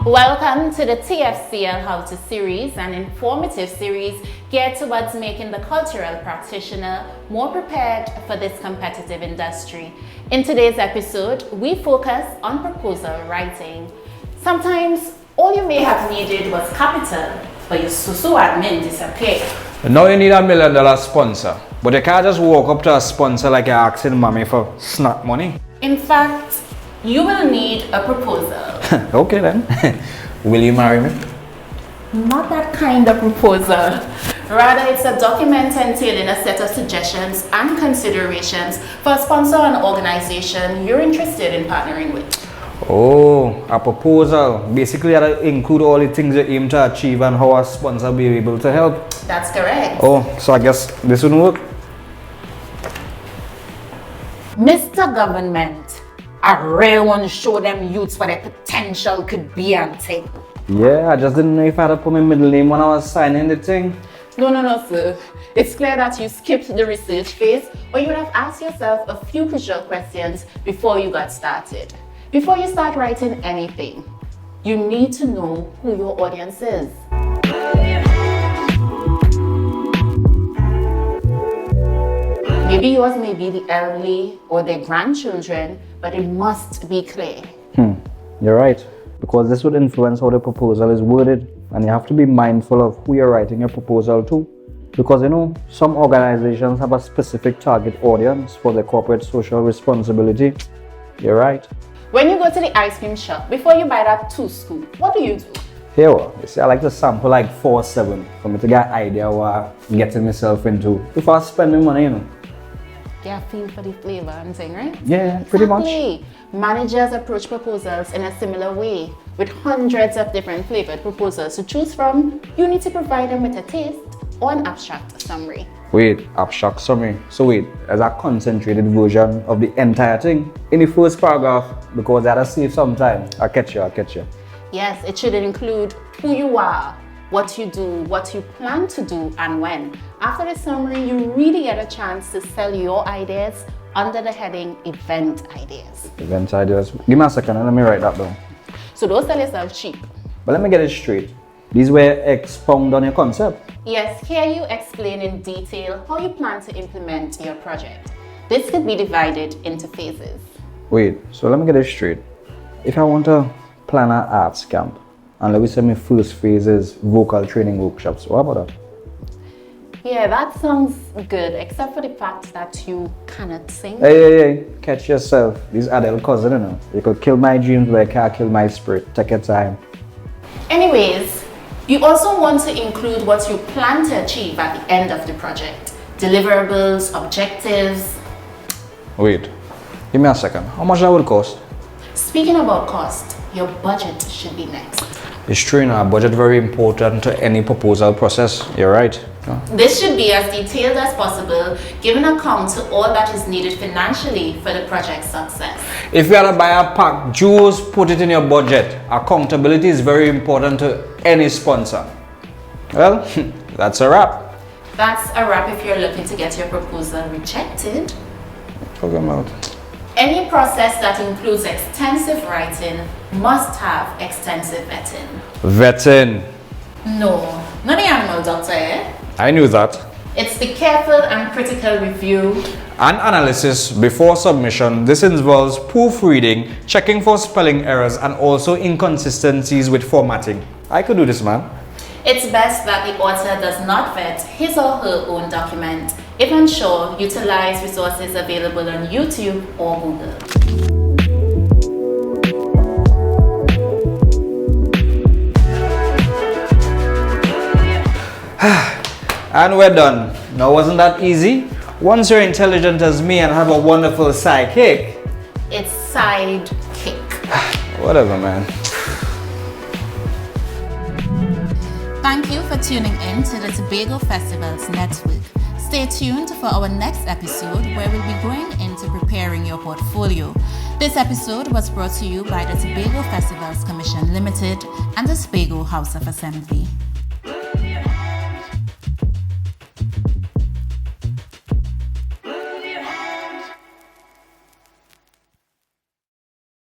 Welcome to the TFCL How To Series, an informative series geared towards making the cultural practitioner more prepared for this competitive industry. In today's episode, we focus on proposal writing. Sometimes all you may have needed was capital, but your susu admin disappeared. Now you need $1 million sponsor, but you can't just walk up to a sponsor like you're asking mommy for snack money. In fact, you will need a proposal. Okay then. Will you marry me? Not that kind of proposal. Rather, it's a document entailing a set of suggestions and considerations for a sponsor or an organization you're interested in partnering with. Oh, a proposal. Basically, that'll include all the things you aim to achieve and how a sponsor will be able to help. That's correct. Oh, so I guess this wouldn't work? Mr. Government, I really want to show them youths what their potential could be and take. Yeah, I just didn't know if I had to put my middle name when I was signing the thing. No, sir. It's clear that you skipped the research phase, or you would have asked yourself a few crucial questions before you got started. Before you start writing anything, you need to know who your audience is. Maybe yours may be the elderly or their grandchildren, but it must be clear. You're right, because this would influence how the proposal is worded, and you have to be mindful of who you're writing your proposal to. Because some organizations have a specific target audience for their corporate social responsibility. You're right. When you go to the ice cream shop, before you buy that 2 scoop, what do? Here, you see, I like to sample like 4 or 7 for me to get an idea what I'm getting myself into before I spend my money, Get a feel for the flavor and thing, right? Yeah, pretty much. Managers approach proposals in a similar way. With hundreds of different flavored proposals to choose from, you need to provide them with a taste or an abstract summary. Wait, abstract summary. So wait, as a concentrated version of the entire thing in the first paragraph, because that'll save some time. I'll catch you. Yes, it should include who you are, what you do, what you plan to do, and when. After the summary, you really get a chance to sell your ideas under the heading Event Ideas. Event ideas. Give me a second and let me write that down. So don't sell yourself cheap. But let me get it straight. These were expound on your concept. Yes, here you explain in detail how you plan to implement your project. This could be divided into phases. Wait, so let me get it straight. If I want to plan an arts camp, and let me say my first phase is vocal training workshops, what about that? Yeah, that sounds good, except for the fact that you cannot sing. Hey, catch yourself. These adult cousins, You could kill my dreams, but I can't kill my spirit. Take your time. Anyways, you also want to include what you plan to achieve at the end of the project. Deliverables, objectives. Wait, give me a second. How much that would cost? Speaking about cost, your budget should be next. It's true, budget very important to any proposal process. You're right. This should be as detailed as possible, giving account to all that is needed financially for the project's success. If you had to buy a pack, just put it in your budget. Accountability is very important to any sponsor. Well, that's a wrap. That's a wrap if you're looking to get your proposal rejected. Talking about. Any process that includes extensive writing must have extensive vetting. Vetting? No, not the animal doctor, eh? I knew that. It's the careful and critical review and analysis before submission. This involves proofreading, checking for spelling errors, and also inconsistencies with formatting. I could do this, man. It's best that the author does not vet his or her own document. If unsure, utilize resources available on YouTube or Google. And we're done. Now, wasn't that easy? Once you're intelligent as me and have a wonderful sidekick. It's sidekick. Whatever, man. Thank you for tuning in to the Tobago Festival's Network. Stay tuned for our next episode where we'll be going into preparing your portfolio. This episode was brought to you by the Tobago Festivals Commission Limited and the Tobago House of Assembly.